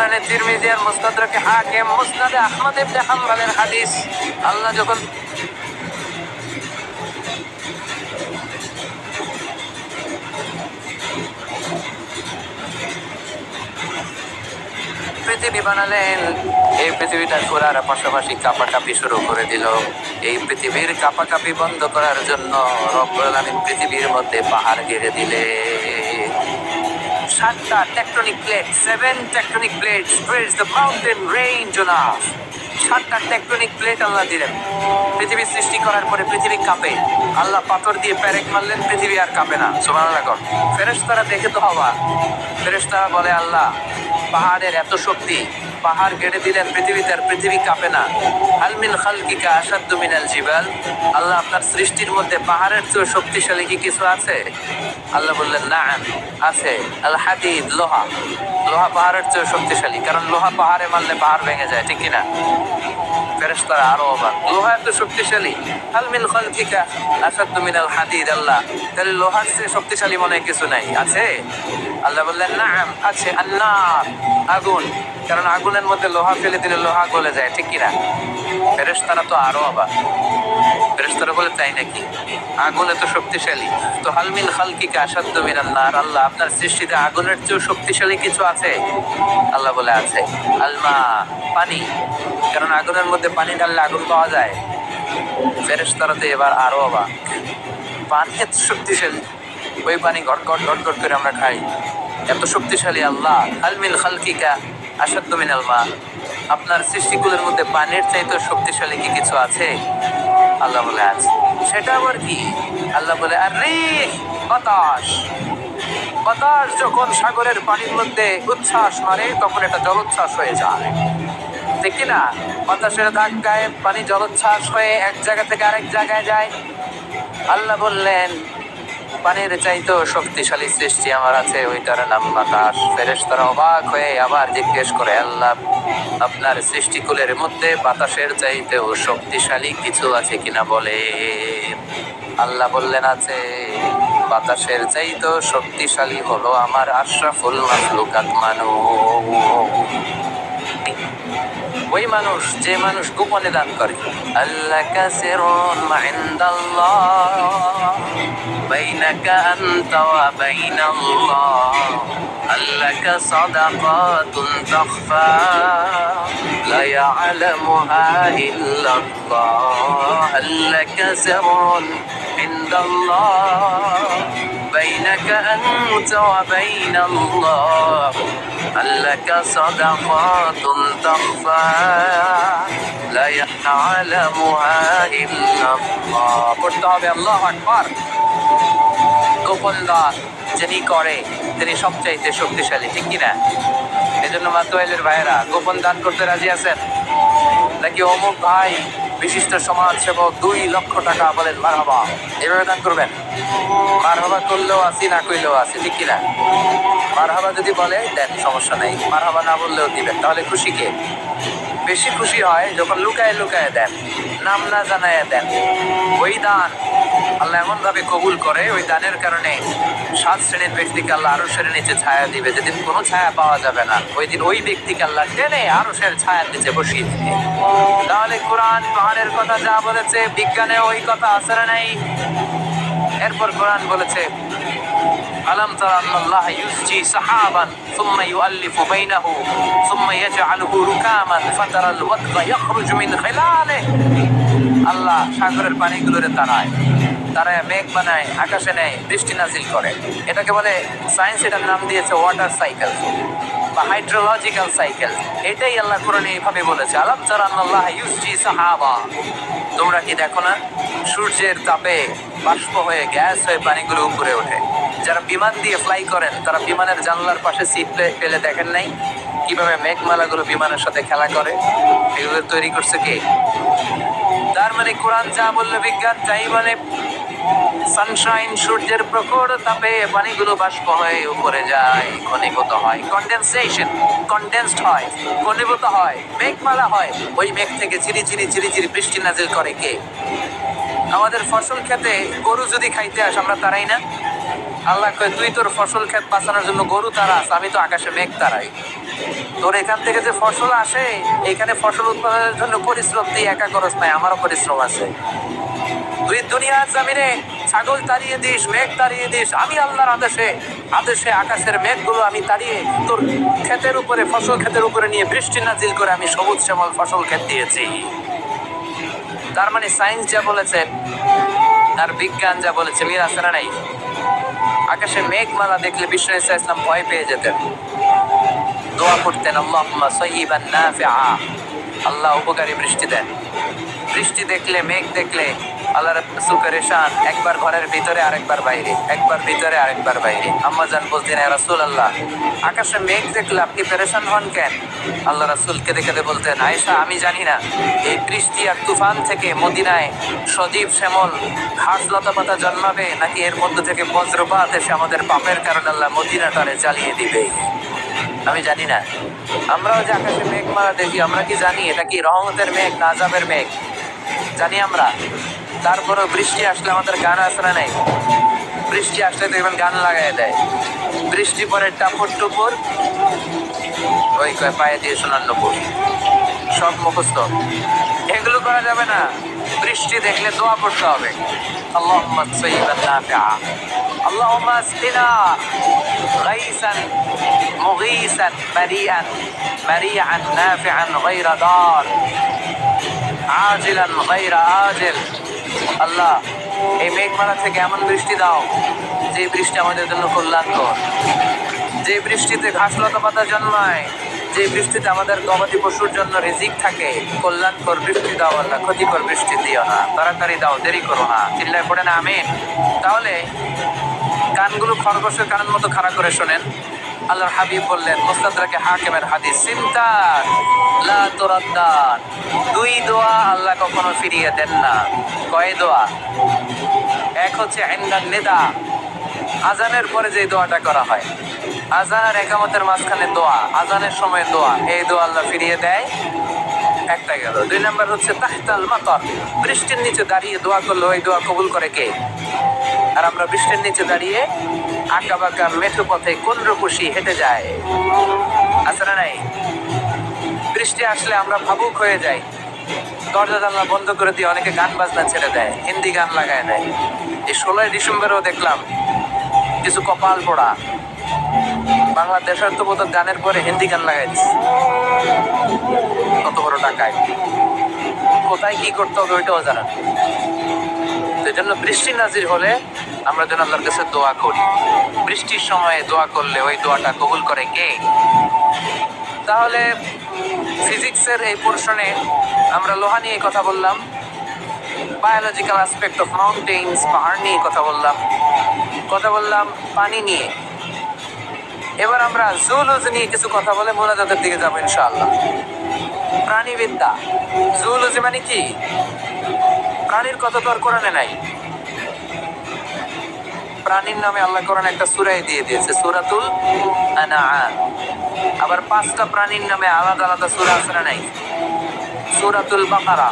সুনানে তিরমিজি আর মুসনাদে হাকিম, মুসনাদে আহমদ ইবনে হাম্বলের হাদিস। আল্লাহ যখন পৃথিবী বানালেন, এই পৃথিবীটা ঘোরার পাশাপাশি কাঁপাকাঁপি শুরু করে দিল। এই পৃথিবীর কাঁপাকাঁপি বন্ধ করার জন্য রব্বুল আলামিন পৃথিবীর মধ্যে পাহাড় গেড়ে দিলে। 7টা tectonic plate, 7 tectonic plates creates the mountain range on earth। 7টা টেকটনিক প্লেট আল্লাহ দিলেন। পৃথিবী সৃষ্টি করার পরে পৃথিবী কাঁপে, আল্লাহ পাথর দিয়ে পেরেক মারলেন, পৃথিবী আর কাঁপে না। সুবহানাল্লাহ। ফেরেশতারা দেখে তো অবাক। ফেরেশতারা বলে, আল্লাহ পাহাড়ের এত শক্তি, পাহাড় গেড়ে দিলেন পৃথিবীতে, আর পৃথিবী কাঁপে না। হাল মিন খালকিকা আশাদ্দু মিনাল জিবাল। আল্লাহ আপনার সৃষ্টির মধ্যে পাহাড়ের চেয়ে শক্তিশালী কি কিছু আছে? আল্লাহ বললেন, নাআম, আছে। আল হাদিদ, লোহা। লোহা পাহাড়ের চেয়ে শক্তিশালী, কারণ লোহা পাহাড়ে মারলে পাহাড় ভেঙে যায়, ঠিক কিনা? ফেরেশতারা আরো অবাক, লোহা এত শক্তিশালী। হাল মিন খালকিকা আশাদ্দু মিনাল হাদিদ। আল্লাহ, তাহলে লোহার চেয়ে শক্তিশালী মনে কিছু নাই, আছে? আল্লাহ বললেন, নাআম, আছে। আন্নার, আগুন, কারণ আগুনের মধ্যে লোহা ফেলে দিলে লোহা গলে যায়, ঠিক কিনা? ফেরেশতারা তো আরো অবাক। ফেরেশতারা বলে, তাই নাকি? আগুন এত শক্তিশালী, তো হাল মিন খালকিকা আশাদ্দু মিনান নার। আল্লাহ আপনার সৃষ্টিতে আগুনের চেয়ে শক্তিশালী কিছু আছে? আল্লাহ বলে, আছে। আলমা, পানি, কারণ আগুনের মধ্যে পানি ঢাললে আগুন পাওয়া যায়। ফেরেশতারা তো এবার আরো অবাক, পানি এত শক্তিশালী, ওই পানি ঘট ঘট ঘট ঘট করে আমরা খাই, এত শক্তিশালী আল্লাহ। হাল মিন খালকিকা আশাদ্দু মিনাল মা। আপনার সৃষ্টিগুলোর মধ্যে পানির চাইতে শক্তিশালী কি কিছু আছে? আল্লাহ বলে, আছে। সেটা আবার কি? আল্লাহ বলে, আর রিহ, বাতাস। বাতাস যখন সাগরের পানির মধ্যে উচ্ছ্বাস মারে তখন এটা জলোচ্ছ্বাস হয়ে যায়, ঠিক কিনা? বাতাসের ধাক্কায় পানি জলোচ্ছ্বাস হয়ে এক জায়গা থেকে আরেক জায়গায় যায়। আল্লাহ বললেন, পানির চাইতেও শক্তিশালী সৃষ্টি আমার আছে, ওইটার নাম বাতাস। ফেরেশতারা অবাক হয়ে আবার জিজ্ঞেস করে, আল্লাহ আপনার সৃষ্টিকুলের মধ্যে বাতাসের চাইতেও শক্তিশালী কিছু আছে কিনা বলে। আল্লাহ বললেন, আছে। বাতাসের চাইতেও শক্তিশালী হলো আমার আশরাফুল মাখলুকাত মানুষ। ওই মানুষ, যে মানুষ গোপনে দান করে। আল্লাহ কাসিরুন মা ইনদাল্লাহ বাইনাকা আনতা ওয়া বাইনাল্লাহ। আল্লাকা সাদাকাতুন তাখফা লা ইয়ালামুহা ইল্লাল্লাহ। আল্লাকা সিররুন ইনদাল্লাহ বাইনাকা আনতা ওয়া বাইনাল্লাহ। আল্লাকা সাদাকাতুন তাখফা লা ইয়ালামুহা ইল্লাল্লাহ। পড়তে হবে আল্লাহু আকবার। গোপন দান যিনি করে তিনি সবচাইতে শক্তিশালী, ঠিক কিনা? এজন্য মাতোয়াইলের ভাইয়েরা, গোপন দান করতে রাজি আছেন নাকি? অমুক ভাই বিশিষ্ট সমাজ সেবক 2 লক্ষ টাকা, বলেন মারহাবা, এভাবে দান করবেন। মারহাবা করলেও আসি, না করলেও আসি, ঠিক কিনা? মারহাবা যদি বলে দেন, সমস্যা নেই। মারহাবা না বললেও দিবেন। তাহলে খুশি কে? বেশি খুশি হয় যখন লুকায় লুকায় দেন, নাম না জানায় দেন। ওই দান আল্লাহ এমন ভাবে কবুল করে, ওই দানের কারণে 7 শ্রেণীর ব্যক্তিকে আল্লাহ আরশের নিচে ছায়া দিবে। যেদিন কোনো ছায়া পাওয়া যাবে না, ওই দিন ওই ব্যক্তিকে আল্লাহ টেনে আরশের ছায়ার নিচে বসিয়ে দিবে। তাহলে কোরআন পাহাড়ের কথা যা বলেছে, বিজ্ঞানে ওই কথা আছে না নাই? এরপর কোরআন বলেছে, আলম তারা আন্নাল্লাহ ইউসজি সাহাবান সুম্মা ইউআল্লিফু বাইনাহু সুম্মা ইয়াজআলুহু রুকামান ফাতারাল ওয়াদকা ইয়াখরুজু মিন খিলালিহি। আল্লাহ সাগরের পানিগুলোরে তারায় মেঘ বানায়, আকাশে নেয়, বৃষ্টি নাজিল করে। এটাকে বলে, সায়েন্স এটার নাম দিয়েছে ওয়াটার সাইকেল বা হাইড্রোলজিক্যাল সাইকেল। এটাই আল্লাহ কোরআনে এইভাবে বলেছে, আলম তারা আন্নাল্লাহ ইউসজি সাহাবা। তোমরা কি দেখো না, সূর্যের তাপে বাষ্প হয়ে, গ্যাস হয়ে পানিগুলো উপরে ওঠে। যারা বিমান দিয়ে ফ্লাই করেন তারা বিমানের জানলার পাশে সিট পেলে দেখেন নাই কিভাবে মেঘমালাগুলো বিমানের সাথে খেলা করে? এগুলো তৈরি করছে কে? তার মানে কোরআন যা বললে বিজ্ঞান তাই মানে। সানশাইন, সূর্যের প্রখর তাপে পানিগুলো বাষ্প হয়ে উপরে যায়, ঘনীভূত হয়, কন্ডেনসেশন, কন্ডেন্সড হয়, ঘনীভূত হয়, মেঘমালা হয়। ওই মেঘ থেকে ঝিরিঝিরি ঝিরিঝিরি বৃষ্টি নাজিল করে কে? আমাদের ফসল খেতে গরু যদি খাইতে আসে, আমরা তারাই না? আল্লাহ কয়, তুই তোর ফসল ক্ষেত বাঁচানোর জন্য গরু তারাস, আমি তো আকাশে মেঘ তারাই। তোর এখান থেকে যে ফসল আসে, এখানে ফসল উৎপাদনের জন্য পরিশ্রম তুই একা খরচ নাই, আমারও পরিশ্রম আছে। তুই দুনিয়ার জমিনে ছাগল তাড়িয়ে দিস, মেঘ তাড়িয়ে দিস, আমি আল্লাহর আদেশে আদেশে আকাশের মেঘগুলো আমি তাড়িয়ে তোর ক্ষেতের উপরে, ফসল ক্ষেতের উপরে নিয়ে বৃষ্টি নাজিল করে আমি সবুজ শ্যামল ফসল ক্ষেত দিয়েছি। তার মানে সায়েন্স যা বলেছে আর বিজ্ঞান যা বলেছে মিল আছে না নাই? আকাশে মেঘমালা দেখলে বিষ্ণু ইসা ইসলাম ভয় পেয়ে যেতেন, দোয়া করতেন আল্লাহুম্মা সাইয়্যিবান নাফিআ, আল্লাহ উপকারী বৃষ্টি দেন। বৃষ্টি দেখলে, মেঘ দেখলে আল্লাহ রাসূল পেরেশান, একবার ঘরের ভিতরে আরেকবার বাইরে, একবার ভিতরে আরেকবার বাইরে। আম্মা জান বলতেন, ইয়া রাসূলুল্লাহ, আকাশে মেঘ দেখলে আপনি পেরেশান হন কেন? আল্লাহ রাসূল কেঁদে কেঁদে বলতেন, আয়েশা আমি জানি না এই বৃষ্টি আর তুফান থেকে মদিনায় সজীব শ্যামল ঘাস লতা পাতা জন্মাবে, নাকি এর মধ্যে থেকে বজ্রপাত এসে আমাদের পাপের কারণে আল্লাহ মদিনাটারে জ্বালিয়ে দিবে, আমি জানি না। আমরাও যে আকাশে মেঘমালা দেখি, আমরা কি জানি এটা কি রহমতের মেঘ না আযাবের মেঘ? জানি আমরা। তারপরও বৃষ্টি আসলে আমাদের গান আসে না নাই? বৃষ্টি আসলে দেখবেন গান লাগাই দেয়, বৃষ্টি পরে টাপুর টুপুর, ওই কয় পায়ে দিয়ে শোনার নপুর, সব মুখস্থ। এগুলো করা যাবে না। বৃষ্টি দেখলে দোয়া করতে হবে, আল্লাহুম্মা সাইয়্যিবান নাফিআ, আল্লাহুম্মা আসকিনা গাইসান মুগীসান মারিআন মারিআন নাফিআন গায়রা দার আজিলান গায়রা আজিল। আল্লাহ এই মেঘমালা থেকে এমন বৃষ্টি দাও যে বৃষ্টি আমাদের জন্য কল্যাণকর, যে বৃষ্টিতে ঘাস লতা পাতা জন্মায়, যে বৃষ্টিতে আমাদের গবাদি পশুর জন্য রিজিক থাকে। কল্যাণকর বৃষ্টি দাও আল্লাহ, ক্ষতিকর বৃষ্টি দিও না, তাড়াতাড়ি দাও, দেরি করো না। চিল্লায় পড়ে না আমিন। তাহলে কানগুলো খরগোশের কানের মতো খাড়া করে শোনেন। আল্লাহর হাবিব বললেন, মুস্তাদরাকে হাকিমের হাদিস, সিমতান লা তুরাদ্দান, দুই দোয়া আল্লাহ কখনো ফিরিয়ে দেন না। কয় দোয়া? এক হচ্ছে ইনদান নিদা, আজানের পরে যে দোয়াটা করা হয়, আজান আর একামতের মাঝখানে দোয়া, আজানের সময় দোয়া, এই দোয়া আল্লাহ ফিরিয়ে দেয়, একটা গেল। দুই নাম্বার হচ্ছে তাহতাল মাতর, বৃষ্টির নিচে দাঁড়িয়ে দোয়া করলে ওই দোয়া কবুল করে কে? আর আমরা বৃষ্টির নিচে দাঁড়িয়ে আঁকা বাঁকা মেঠো পথে কোন রূপসী হেঁটে যায়, আছে না নাই? বৃষ্টি আসলে আমরা ভাবুক হয়ে যাই, দরজা জানলা বন্ধ করে দিয়ে অনেকে গান বাজনা ছেড়ে দেয়, হিন্দি গান লাগায় দেয়। এই 16 ডিসেম্বরেও দেখলাম কিছু কপাল পোড়া বাংলা দেশাত্মবোধক গানের পরে হিন্দি গান লাগাই দিচ্ছে। কত বড় টাকায়, কোথায় কি করতে হবে ওইটাও জানা। এই জন্য বৃষ্টি নাজির হলে আমরা যেন আল্লাহর কাছে দোয়া করি। বৃষ্টির সময়ে দোয়া করলে ওই দোয়াটা কবুল করে কে? তাহলে ফিজিক্সের এই পোর্শনে আমরা লোহা নিয়ে কথা বললাম, বায়োলজিক্যাল অ্যাসপেক্ট অফ মাউন্টেইনস, পাহাড় নিয়ে কথা বললাম পানি নিয়ে। এবার আমরা জুলজি নিয়ে কিছু কথা বলে মোনাজাতের দিকে যাবো ইনশাআল্লাহ। প্রাণীবিদ্যা, জুলজি মানে কি? প্রাণীর কথা তো আর কোরআনে নাই। প্রাণীর নামে আল্লাহ কোরআনে একটা সূরা দিয়ে দিয়েছে, সূরাতুল আনআম। আবার 5টা প্রাণীর নামে আলাদা আলাদা সূরা আছে না নাই? সূরাতুল বাকারা,